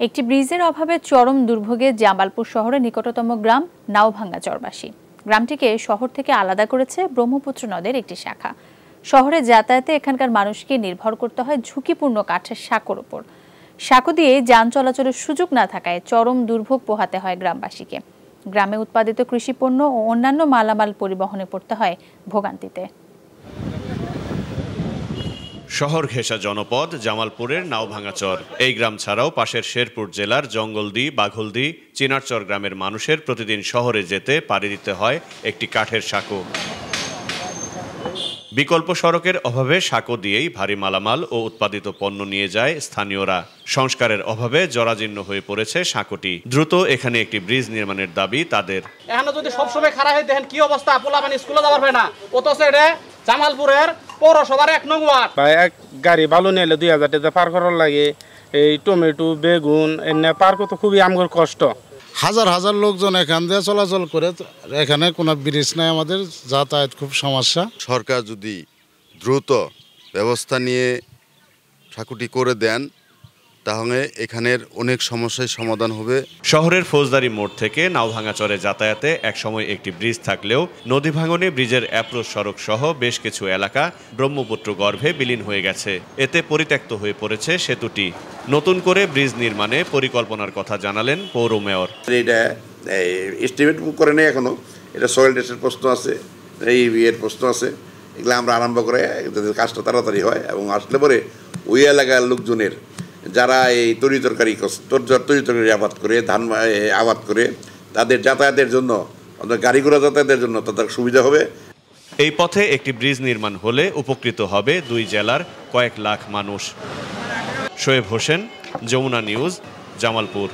একটি ব্রিজের অভাবে চরম দুর্ভোগে জামালপুর শহরের নিকটতম গ্রাম নাওভাঙ্গা চরবাসী। গ্রামটিকে শহর থেকে আলাদা করেছে ব্রহ্মপুত্র নদের একটি শাখা। শহরে যাতায়াতে এখানকার মানুষকে নির্ভর করতে হয় ঝুঁকিপূর্ণ কাঠের সাঁকোর ওপর। সাঁকো দিয়ে যান চলাচলের সুযোগ না থাকায় চরম দুর্ভোগ পোহাতে হয় গ্রামবাসীকে। গ্রামে উৎপাদিত কৃষিপণ্য ও অন্যান্য মালামাল পরিবহনে পড়তে হয় ভোগান্তিতে। শহর ঘেঁষা জনপদ জামালপুরের নাওভাঙ্গাচর। এই গ্রাম ছাড়াও পাশের শেরপুর জেলার জঙ্গলদি, বাঘলদি, চিনারচর গ্রামের মানুষের প্রতিদিন শহরে যেতে পাড়ি দিতে হয় একটি কাঠের সাঁকো। বিকল্প সড়কের অভাবে সাঁকো দিয়েই ভারী মালামাল ও উৎপাদিত পণ্য নিয়ে যায় স্থানীয়রা। সংস্কারের অভাবে জরাজীর্ণ হয়ে পড়েছে সাঁকোটি। দ্রুত এখানে একটি ব্রিজ নির্মাণের দাবি তাদের। এখানে যদি সবসময় খারাপ হয়ে দেখেন কি অবস্থা, পোলাপানি স্কুলে যাবার হয় না। অথচ এটা জামালপুরের পৌরসভার 1 নং ওয়ার্ড। এক গাড়ি ভালো নিলে 2000 টাকা পার করার লাগে। এই টমেটো, বেগুন এনে পার করতে খুবই আমগর কষ্ট। হাজার হাজার লোকজন এখান দিয়ে চলাচল করে, এখানে কোনো ব্রিজ নাই, আমাদের যাতায়াত খুব সমস্যা। সরকার যদি দ্রুত ব্যবস্থা নিয়ে সাঁকোটি করে দেন তাহলে এখানের অনেক সমস্যার সমাধান হবে। শহরের ফৌজদারি মোড় থেকে নাওভাঙ্গাচরে যাতায়াতে একসময় একটি ব্রিজ থাকলেও নদী ভাঙনে ব্রিজের অ্যাপ্রোচ সড়ক সহ বেশ কিছু এলাকা ব্রহ্মপুত্র গর্ভে বিলীন হয়ে গেছে। এতে পরিত্যক্ত হয়ে পড়েছে সেতুটি। নতুন করে ব্রিজ নির্মাণে পরিকল্পনার কথা জানালেন পৌর মেয়র। এটা এস্টিমেট করে নেই এখনো, এটা সয়েল টেস্টের প্রশ্ন আছে, এই এর প্রশ্ন আছে, এগুলো আমরা আরম্ভ করে যাতে কাজটা তাড়াতাড়ি হয় এবং আসলে পরে ওই এলাকার লোকজনের যারা এই তরি তরকারি আবাদ করে, ধান আবাদ করে, তাদের যাতায়াতের জন্য, গাড়ি ঘোড়া যাতায়াতের জন্য তাদের সুবিধা হবে। এই পথে একটি ব্রিজ নির্মাণ হলে উপকৃত হবে 2 জেলার কয়েক লাখ মানুষ। শোয়েব হোসেন, যমুনা নিউজ, জামালপুর।